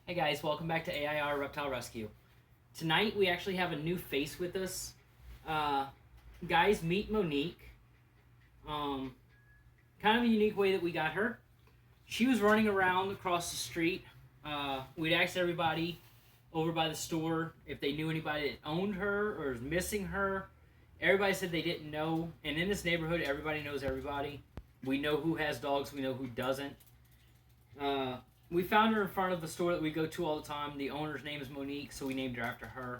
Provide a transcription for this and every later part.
Hey guys, welcome back to AIR Reptile Rescue. Tonight we actually have a new face with us. Guys, meet Monique. Kind of a unique way that we got her. She was running around across the street. We'd asked everybody over by the store if they knew anybody that owned her or was missing her. Everybody said they didn't know. And in this neighborhood, everybody knows everybody. We know who has dogs. We know who doesn't. We found her in front of the store that we go to all the time. The owner's name is Monique, so we named her after her.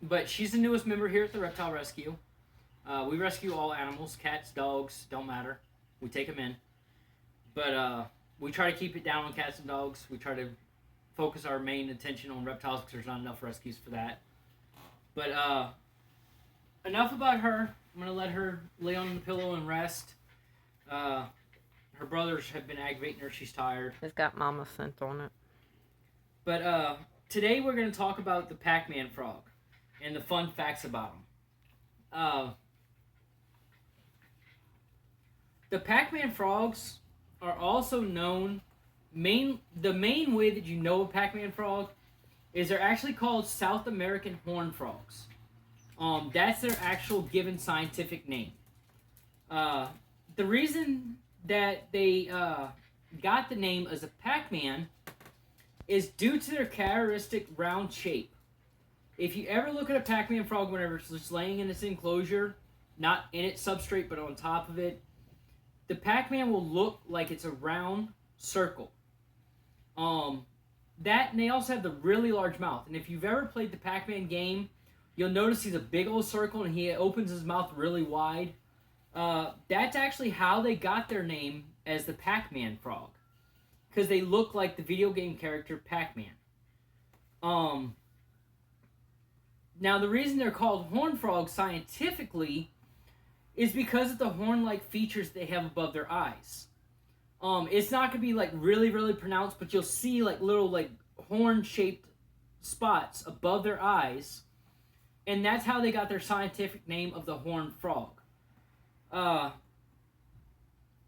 But she's the newest member here at the Reptile Rescue. We rescue all animals, cats, dogs, don't matter. We take them in. But we try to keep it down on cats and dogs. We try to focus our main attention on reptiles because there's not enough rescues for that. But enough about her. I'm going to let her lay on the pillow and rest. Her brothers have been aggravating her. She's tired. It's got mama scent on it. But today we're going to talk about the Pac-Man frog and the fun facts about him. The Pac-Man frogs are also known, the main way that you know a Pac-Man frog is they're actually called South American horn frogs. That's their actual given scientific name. The reason that they got the name as a Pac-Man is due to their characteristic round shape. If you ever look at a Pac-Man frog whenever it's just laying in its enclosure, not in its substrate but on top of it, the Pac-Man will look like it's a round circle. That and they also have the really large mouth. And if you've ever played the Pac-Man game, you'll notice he's a big old circle and he opens his mouth really wide. That's actually how they got their name as the Pac-Man frog, because they look like the video game character Pac-Man. Now the reason they're called horn frogs scientifically is because of the horn-like features they have above their eyes. It's not gonna be like really, really pronounced, but you'll see like little like horn-shaped spots above their eyes, and that's how they got their scientific name of the horned frog.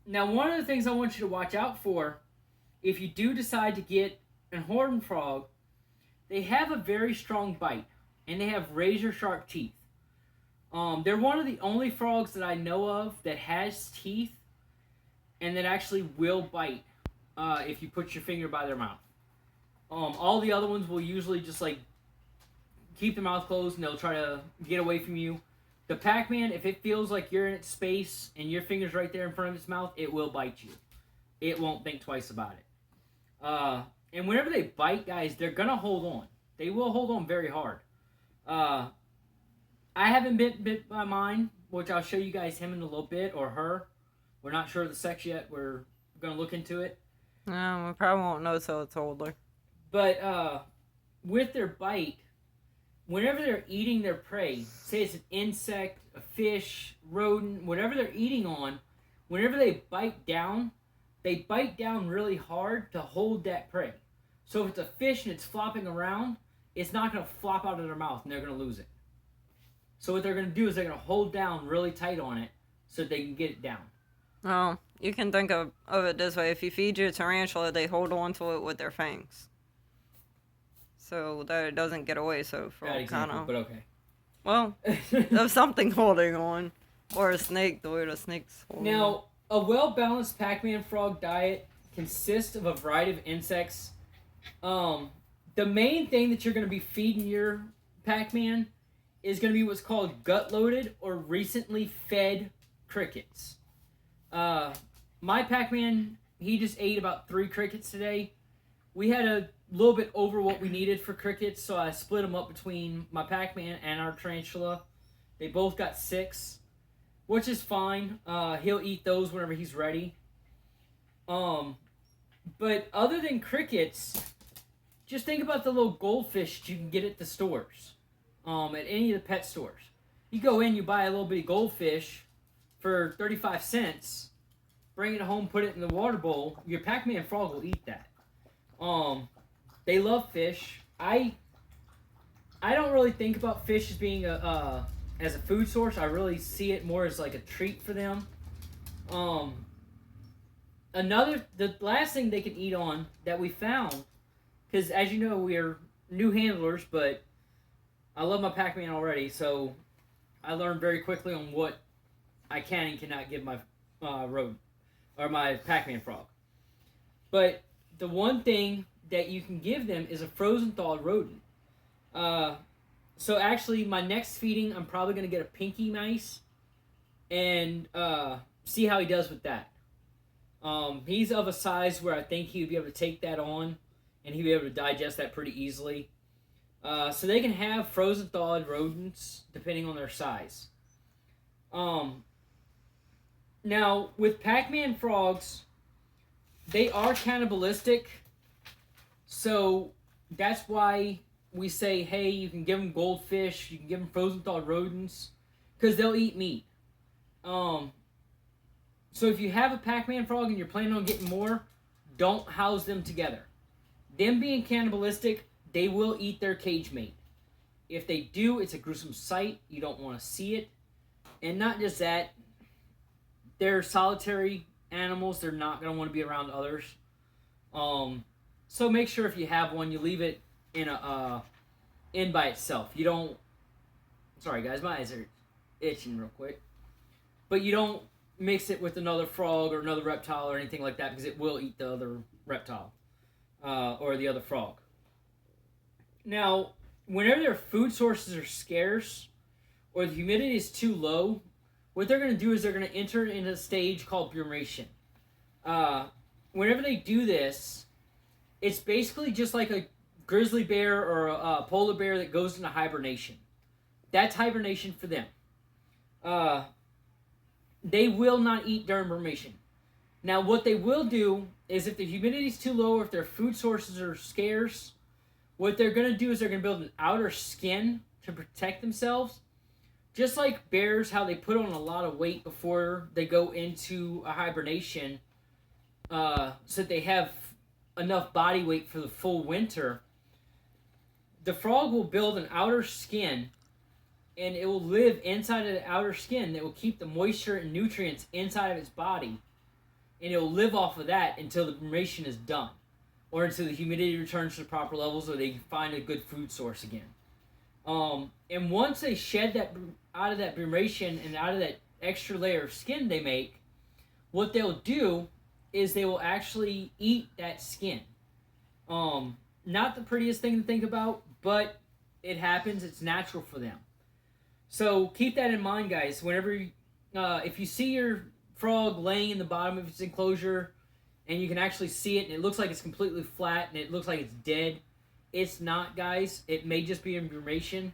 Now, one of the things I want you to watch out for, if you do decide to get a horned frog, they have a very strong bite, and they have razor-sharp teeth. They're one of the only frogs that I know of that has teeth and that actually will bite if you put your finger by their mouth. All the other ones will usually just like keep their mouth closed and they'll try to get away from you. The Pac-Man, if it feels like you're in its space and your finger's right there in front of its mouth, it will bite you. It won't think twice about it. And whenever they bite, guys, they're going to hold on. They will hold on very hard. I haven't been bit by mine, which I'll show you guys him in a little bit, or her. We're not sure of the sex yet. We're going to look into it. No, we probably won't know till it's older. But with their bite, whenever they're eating their prey, say it's an insect, a fish, rodent, whatever they're eating on, whenever they bite down really hard to hold that prey. So if it's a fish and it's flopping around, it's not going to flop out of their mouth and they're going to lose it. So what they're going to do is they're going to hold down really tight on it so they can get it down. Oh, you can think of it this way. If you feed your tarantula, they hold on to it with their fangs, so that it doesn't get away. So for Bad example, but okay. Well, there's something holding on. Or a snake, the way the snake's holding on. Now, a well-balanced Pac-Man frog diet consists of a variety of insects. The main thing that you're going to be feeding your Pac-Man is going to be what's called gut-loaded or recently fed crickets. My Pac-Man, he just ate about 3 crickets today. We had a little bit over what we needed for crickets, so I split them up between my Pac-Man and our tarantula. They both got 6, which is fine. He'll eat those whenever he's ready. But other than crickets, just think about the little goldfish you can get at the stores, at any of the pet stores. You go in, you buy a little bitty goldfish for 35 cents, bring it home, put it in the water bowl. Your Pac-Man frog will eat that. They love fish. I don't really think about fish as being as a food source. I really see it more as like a treat for them. The last thing they can eat on that we found, because as you know, we are new handlers, but I love my Pac-Man already, so I learned very quickly on what I can and cannot give my rodent or my Pac-Man frog. But the one thing that you can give them is a frozen thawed rodent. So actually, my next feeding, I'm probably gonna get a pinky mice and see how he does with that. He's of a size where I think he would be able to take that on, and he'd be able to digest that pretty easily. So they can have frozen thawed rodents depending on their size. Now with Pac-Man frogs, they are cannibalistic, so that's why we say, hey, you can give them goldfish, you can give them frozen thawed rodents, because they'll eat meat. So if you have a Pac-Man frog and you're planning on getting more, don't house them together. Them being cannibalistic, they will eat their cage mate. If they do, it's a gruesome sight. You don't want to see it. And not just that, they're solitary animals. They're not going to want to be around others. So make sure if you have one, you leave it in by itself. You don't... Sorry guys, my eyes are itching real quick. But you don't mix it with another frog or another reptile or anything like that, because it will eat the other reptile or the other frog. Now, whenever their food sources are scarce or the humidity is too low, what they're going to do is they're going to enter into a stage called brumation. Whenever they do this, it's basically just like a grizzly bear or a polar bear that goes into hibernation. That's hibernation for them. They will not eat during brumation. Now, what they will do is if the humidity is too low or if their food sources are scarce, what they're going to do is they're going to build an outer skin to protect themselves. Just like bears, how they put on a lot of weight before they go into a hibernation so that they have enough body weight for the full winter, the frog will build an outer skin, and it will live inside of the outer skin that will keep the moisture and nutrients inside of its body, and it will live off of that until the brumation is done, or until the humidity returns to the proper levels, or they find a good food source again. And once they shed that out of that brumation and out of that extra layer of skin they make, what they'll do is they will actually eat that skin. Not the prettiest thing to think about, but it happens. It's natural for them. So keep that in mind, guys. Whenever, if you see your frog laying in the bottom of its enclosure, and you can actually see it, and it looks like it's completely flat, and it looks like it's dead, it's not, guys. It may just be in brumation.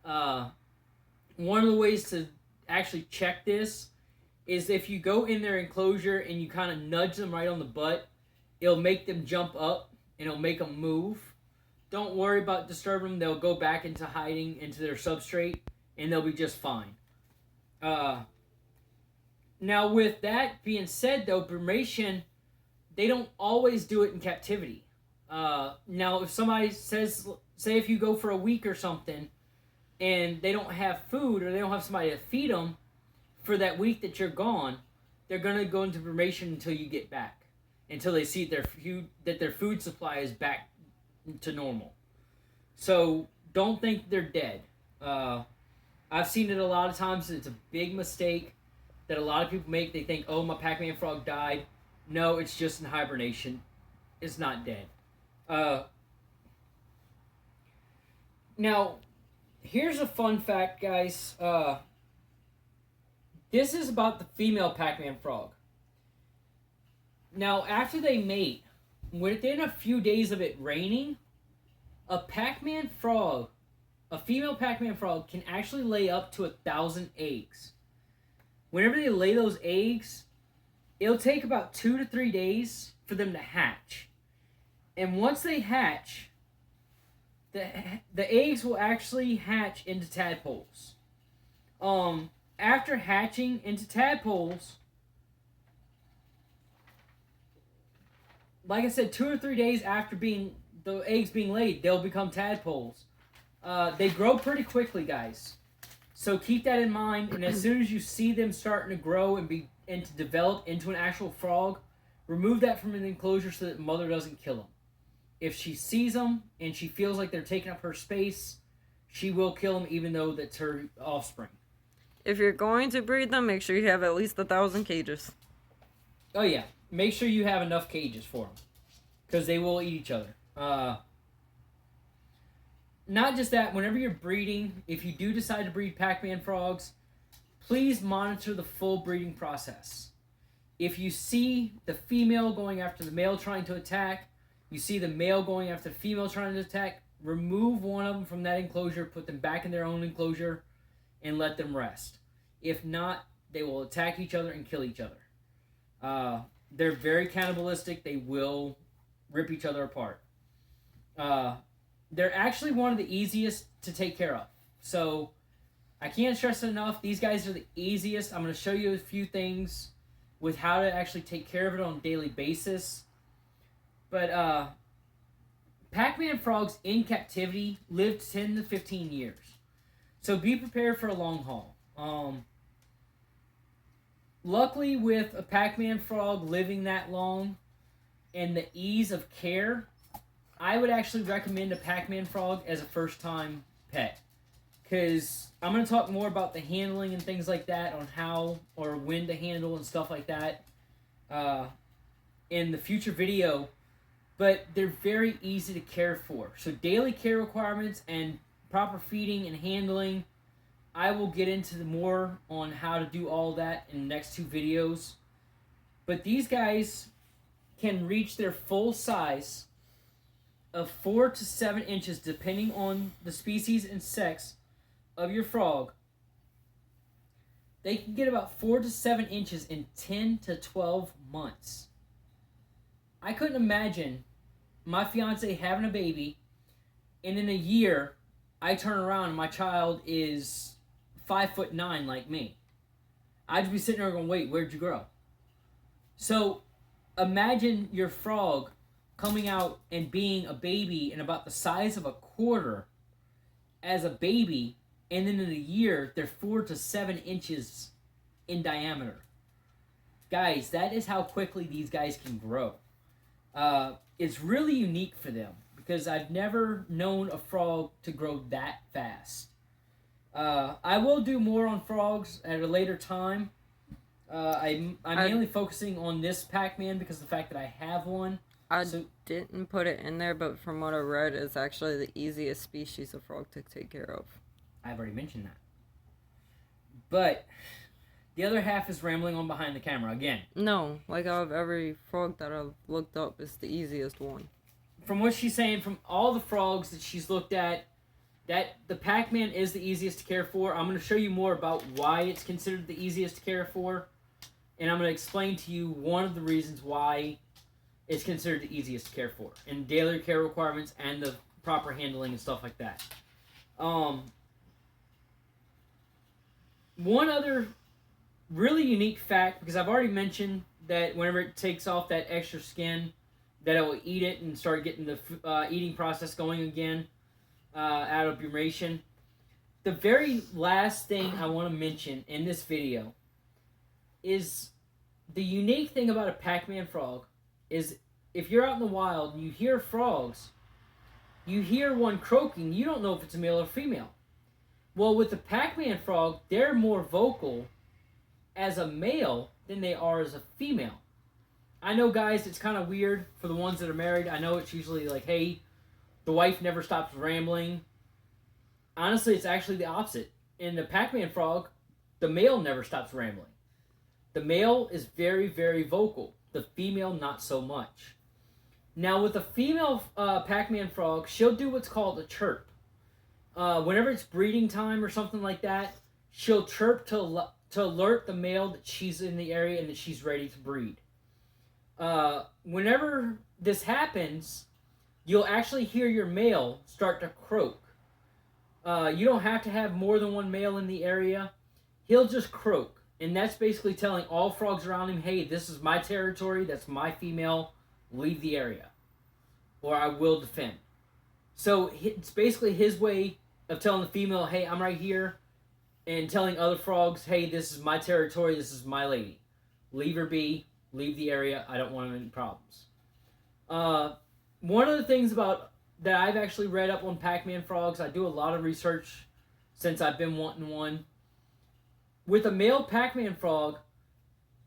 One of the ways to actually check this is if you go in their enclosure and you kind of nudge them right on the butt, it'll make them jump up, and it'll make them move. Don't worry about disturbing them. They'll go back into hiding into their substrate, and they'll be just fine. Now, with that being said, though, brumation, they don't always do it in captivity. Now, if somebody says, say if you go for a week or something, and they don't have food, or they don't have somebody to feed them for that week that you're gone, they're going to go into brumation until you get back, until they see that their food supply is back to normal. So, don't think they're dead. I've seen it a lot of times. It's a big mistake that a lot of people make. They think, oh, my Pac-Man frog died. No, it's just in hibernation. It's not dead. Now, here's a fun fact, guys. This is about the female Pac-Man frog. Now, after they mate, within a few days of it raining, a Pac-Man frog, a female Pac-Man frog, can actually lay up to 1,000 eggs. Whenever they lay those eggs, it'll take about 2 to 3 days for them to hatch. And once they hatch, the eggs will actually hatch into tadpoles. After hatching into tadpoles, like I said, 2 or 3 days after the eggs being laid, they'll become tadpoles. They grow pretty quickly, guys. So keep that in mind, and as soon as you see them starting to grow and to develop into an actual frog, remove that from an enclosure so that mother doesn't kill them. If she sees them and she feels like they're taking up her space, she will kill them even though that's her offspring. If you're going to breed them, make sure you have at least 1,000 cages. Oh yeah, make sure you have enough cages for them, because they will eat each other. Not just that, whenever you're breeding, if you do decide to breed Pac-Man frogs, please monitor the full breeding process. If you see the female going after the male trying to attack, you see the male going after the female trying to attack, remove one of them from that enclosure, put them back in their own enclosure, and let them rest. If not, they will attack each other and kill each other. They're very cannibalistic. They will rip each other apart. They're actually one of the easiest to take care of. So I can't stress it enough. These guys are the easiest. I'm going to show you a few things with how to actually take care of it on a daily basis. But Pac-Man frogs in captivity live 10 to 15 years. So be prepared for a long haul. Luckily, with a Pac-Man frog living that long and the ease of care, I would actually recommend a Pac-Man frog as a first-time pet. Because I'm going to talk more about the handling and things like that, on how or when to handle and stuff like that in the future video. But they're very easy to care for. So daily care requirements and proper feeding and handling, I will get into more on how to do all that in the next 2 videos. But these guys can reach their full size of 4 to 7 inches, depending on the species and sex of your frog. They can get about 4 to 7 inches in 10 to 12 months. I couldn't imagine my fiance having a baby, and in a year, I turn around and my child is 5'9" like me. I'd be sitting there going, wait, where'd you grow? So imagine your frog coming out and being a baby and about the size of a quarter as a baby, and then in a year, they're 4 to 7 inches in diameter. Guys, that is how quickly these guys can grow. It's really unique for them, because I've never known a frog to grow that fast. I will do more on frogs at a later time. I'm mainly focusing on this Pac-Man because of the fact that I have one. I didn't put it in there, but from what I read, it's actually the easiest species of frog to take care of. I've already mentioned that. But the other half is rambling on behind the camera again. No, like out of every frog that I've looked up, it's the easiest one. From what she's saying, from all the frogs that she's looked at, that the Pac-Man is the easiest to care for. I'm going to show you more about why it's considered the easiest to care for. And I'm going to explain to you one of the reasons why it's considered the easiest to care for, and daily care requirements and the proper handling and stuff like that. One other really unique fact, because I've already mentioned that whenever it takes off that extra skin, that it will eat it and start getting the eating process going again out of bumation. The very last thing I want to mention in this video is the unique thing about a Pac-Man frog is if you're out in the wild and you hear frogs, you hear one croaking, you don't know if it's a male or female. Well, with the Pac-Man frog, they're more vocal as a male than they are as a female. I know, guys, it's kind of weird for the ones that are married. I know it's usually like, hey, the wife never stops rambling. Honestly, it's actually the opposite. In the Pac-Man frog, the male never stops rambling. The male is very, very vocal. The female, not so much. Now, with a female Pac-Man frog, she'll do what's called a chirp. Whenever it's breeding time or something like that, she'll chirp to alert the male that she's in the area and that she's ready to breed. Whenever this happens, you'll actually hear your male start to croak. You don't have to have more than one male in the area. He'll just croak. And that's basically telling all frogs around him, hey, this is my territory, that's my female, leave the area, or I will defend. So it's basically his way of telling the female, hey, I'm right here, and telling other frogs, hey, this is my territory, this is my lady. Leave her be, leave the area. I don't want any problems. One of the things about that I've actually read up on Pac-Man frogs, I do a lot of research since I've been wanting one. With a male Pac-Man frog,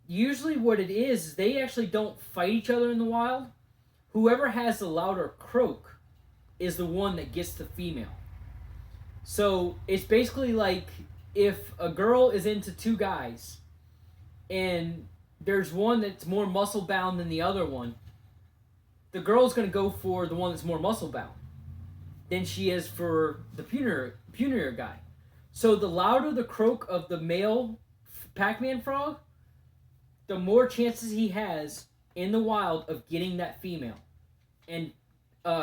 usually what it is they actually don't fight each other in the wild. Whoever has the louder croak is the one that gets the female. So it's basically like if a girl is into two guys and there's one that's more muscle bound than the other one, the girl's going to go for the one that's more muscle bound than she is for the punier guy. So the louder the croak of the male Pac-Man frog, the more chances he has in the wild of getting that female and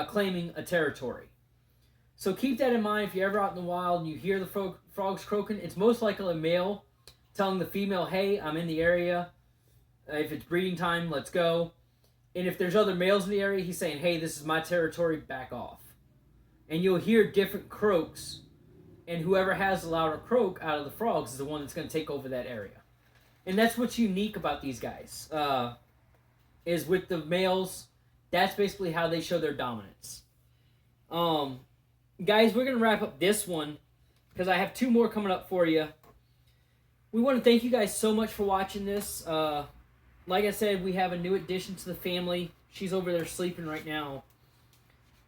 claiming a territory. So keep that in mind if you're ever out in the wild and you hear the frogs croaking. It's most likely a male telling the female, hey, I'm in the area. If it's breeding time, let's go. And if there's other males in the area, he's saying, hey, this is my territory, back off. And you'll hear different croaks, and whoever has the louder croak out of the frogs is the one that's going to take over that area. And that's what's unique about these guys, is with the males, that's basically how they show their dominance. Guys, we're going to wrap up this one, because I have two more coming up for you. We want to thank you guys so much for watching this. Like I said, we have a new addition to the family. She's over there sleeping right now.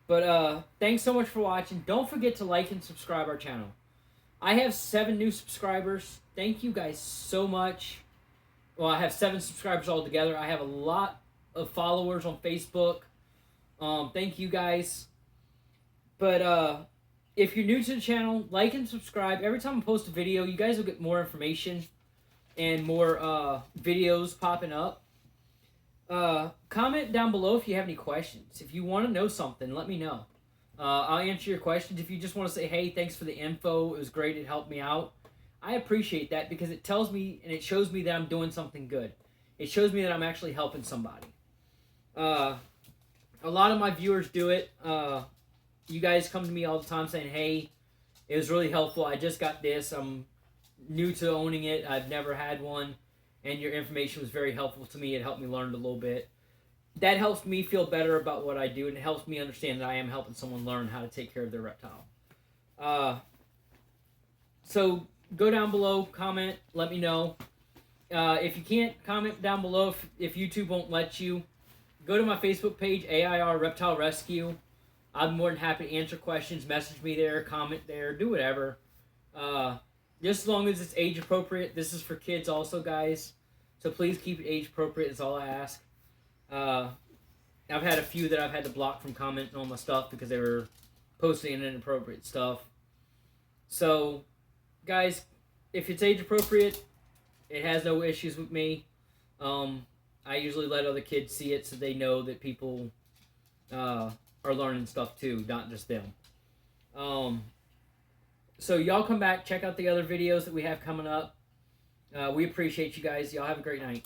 But thanks so much for watching. Don't forget to like and subscribe our channel. I have 7 new subscribers. Thank you guys so much. Well, I have 7 subscribers altogether. I have a lot of followers on Facebook. Thank you guys. But if you're new to the channel, like and subscribe. Every time I post a video, you guys will get more information and more videos popping up. Comment down below if you have any questions. If you want to know something, let me know. I'll answer your questions. If you just want to say, hey, thanks for the info, it was great, it helped me out, I appreciate that because it tells me and it shows me that I'm doing something good. It shows me that I'm actually helping somebody. A lot of my viewers do it. You guys come to me all the time saying, hey, it was really helpful, I just got this, I'm new to owning it, I've never had one, and your information was very helpful to me, it helped me learn a little bit. That helps me feel better about what I do, and it helps me understand that I am helping someone learn how to take care of their reptile. So go down below, comment, let me know. If you can't comment down below, if YouTube won't let you, go to my Facebook page, AIR Reptile Rescue. I'm more than happy to answer questions, message me there, comment there, do whatever. Just as long as it's age appropriate. This is for kids also, guys. So please keep it age appropriate, is all I ask. I've had a few that I've had to block from commenting on my stuff because they were posting inappropriate stuff. So, guys, if it's age appropriate, it has no issues with me. I usually let other kids see it so they know that people are learning stuff too, not just them. So y'all come back, check out the other videos that we have coming up. We appreciate you guys. Y'all have a great night.